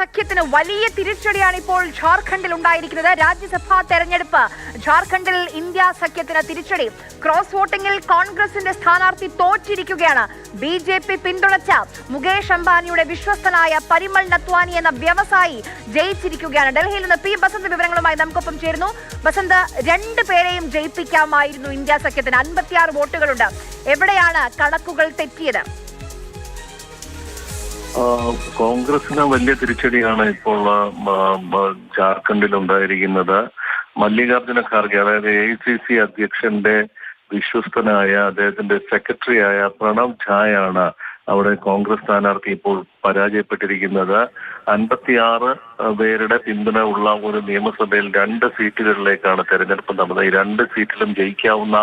സഖ്യത്തിന് വലിയ തിരിച്ചടിയാണ് ഇപ്പോൾ ഝാർഖണ്ഡിൽ ഉണ്ടായിരിക്കുന്നത്. രാജ്യസഭാ തെരഞ്ഞെടുപ്പ് ഝാർഖണ്ഡിൽ ഇന്ത്യ സഖ്യത്തിന് തിരിച്ചടി. ക്രോസ് വോട്ടിംഗിൽ കോൺഗ്രസിന്റെ സ്ഥാനാർത്ഥി തോറ്റിരിക്കുകയാണ്. BJP പിന്തുണച്ച മുകേഷ് അംബാനിയുടെ വിശ്വസ്തനായ പരിമൾ നത്വാനി എന്ന വ്യവസായി ജയിച്ചിരിക്കുകയാണ്. ഡൽഹിയിൽ നിന്ന് P. ബസന്ത് വിവരങ്ങളുമായി നമുക്കൊപ്പം ചേരുന്നു. ബസന്ത്, രണ്ടു പേരെയും ജയിപ്പിക്കാമായിരുന്നു ഇന്ത്യ സഖ്യത്തിന്. 56 വോട്ടുകളുണ്ട്. എവിടെയാണ് കണക്കുകൾ തെറ്റിയത്? കോൺഗ്രസിന് വലിയ തിരിച്ചടിയാണ് ഇപ്പോൾ ജാർഖണ്ഡിൽ ഉണ്ടായിരിക്കുന്നത്. മല്ലികാർജുന ഖാർഗെ, അതായത് AICC അധ്യക്ഷന്റെ വിശ്വസ്തനായ അദ്ദേഹത്തിന്റെ സെക്രട്ടറിയായ പ്രണവ് ഝായാണ് അവിടെ കോൺഗ്രസ് സ്ഥാനാർത്ഥി ഇപ്പോൾ പരാജയപ്പെട്ടിരിക്കുന്നത്. 56 പേരുടെ പിന്തുണ ഉള്ള ഒരു നിയമസഭയിൽ 2 സീറ്റുകളിലേക്കാണ് തെരഞ്ഞെടുപ്പ് നടന്നത്. ഈ 2 സീറ്റിലും ജയിക്കാവുന്ന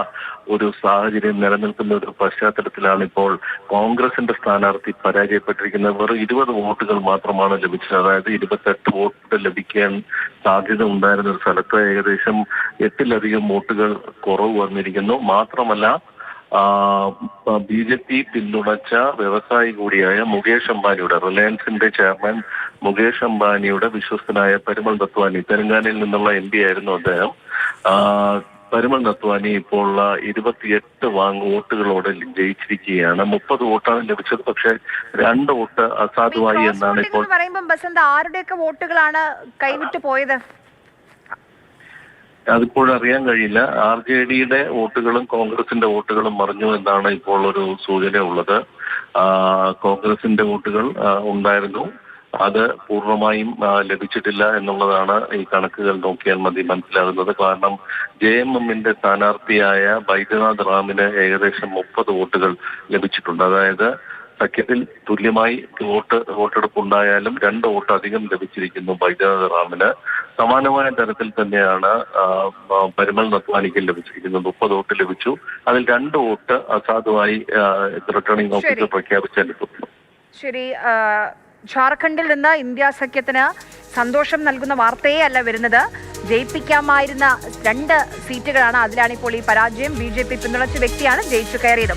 ഒരു സാഹചര്യം നിലനിൽക്കുന്ന ഒരു പശ്ചാത്തലത്തിലാണ് ഇപ്പോൾ കോൺഗ്രസിന്റെ സ്ഥാനാർത്ഥി പരാജയപ്പെട്ടിരിക്കുന്നത്. വെറും 20 വോട്ടുകൾ മാത്രമാണ് ലഭിച്ചത്. അതായത് 28 വോട്ട് ലഭിക്കാൻ സാധ്യത ഉണ്ടായിരുന്ന ഒരു സ്ഥലത്ത് ഏകദേശം 8-ലധികം വോട്ടുകൾ കുറവ് വന്നിരിക്കുന്നു. മാത്രമല്ല, BJP പിന്തുണച്ച വ്യവസായി കൂടിയായ മുകേഷ് അംബാനിയുടെ, റിലയൻസിന്റെ ചെയർമാൻ മുകേഷ് അംബാനിയുടെ വിശ്വസ്തനായ പരിമൾ നത്വാനി, തെലങ്കാനയിൽ നിന്നുള്ള MP ആയിരുന്നു അദ്ദേഹം. പരിമൾ നത്വാനി ഇപ്പോൾ 28 വോട്ടുകളോടെ ജയിച്ചിരിക്കുകയാണ്. 30 വോട്ടാണ് ലഭിച്ചത്. പക്ഷെ 2 വോട്ട് അസാധുവായി എന്നാണ് ഇപ്പോൾ പറയുമ്പോൾ ബസന്ത്, ആരുടെയൊക്കെ വോട്ടുകളാണ് കൈവിട്ടു പോയത്? അതിപ്പോഴറിയാൻ കഴിയില്ല. RJDയുടെ വോട്ടുകളും കോൺഗ്രസിന്റെ വോട്ടുകളും മറിഞ്ഞു എന്നാണ് ഇപ്പോൾ ഒരു സൂചന ഉള്ളത്. കോൺഗ്രസിന്റെ വോട്ടുകൾ ഉണ്ടായിരുന്നു, അത് പൂർണ്ണമായും ലഭിച്ചിട്ടില്ല എന്നുള്ളതാണ് ഈ കണക്കുകൾ നോക്കിയാൽ മതി മനസ്സിലാകുന്നത്. കാരണം JMMന്റെ സ്ഥാനാർത്ഥിയായ ബൈദ്യനാഥ് റാമിന് ഏകദേശം 30 വോട്ടുകൾ ലഭിച്ചിട്ടുണ്ട്. അതായത് സഖ്യത്തിൽ തുല്യമായി വോട്ടെടുപ്പ് ഉണ്ടായാലും 2 വോട്ട് അധികം ലഭിച്ചിരിക്കുന്നു ബൈദ്യനാഥ് റാമിന്. സമാനമായ തരത്തിൽ തന്നെയാണ് പരിമൾ നത്വാനിക്ക് ലഭിച്ചിരിക്കുന്നത്. 30 വോട്ട് ലഭിച്ചു. അതിൽ 2 വോട്ട് അസാധുവായി റിട്ടേണിംഗ് ഓഫീസർ പ്രഖ്യാപിച്ചെടുത്തു. ശരി, ഝാർഖണ്ഡിൽ നിന്ന് ഇന്ത്യ സഖ്യത്തിന് സന്തോഷം നൽകുന്ന വാർത്തയേ അല്ല വരുന്നത്. ജയിപ്പിക്കാമായിരുന്ന 2 സീറ്റുകളാണ്. അതിലാണ് ഇപ്പോൾ ഈ പരാജയം. BJP പിന്തുണച്ച വ്യക്തിയാണ് ജയിച്ചു കയറിയത്.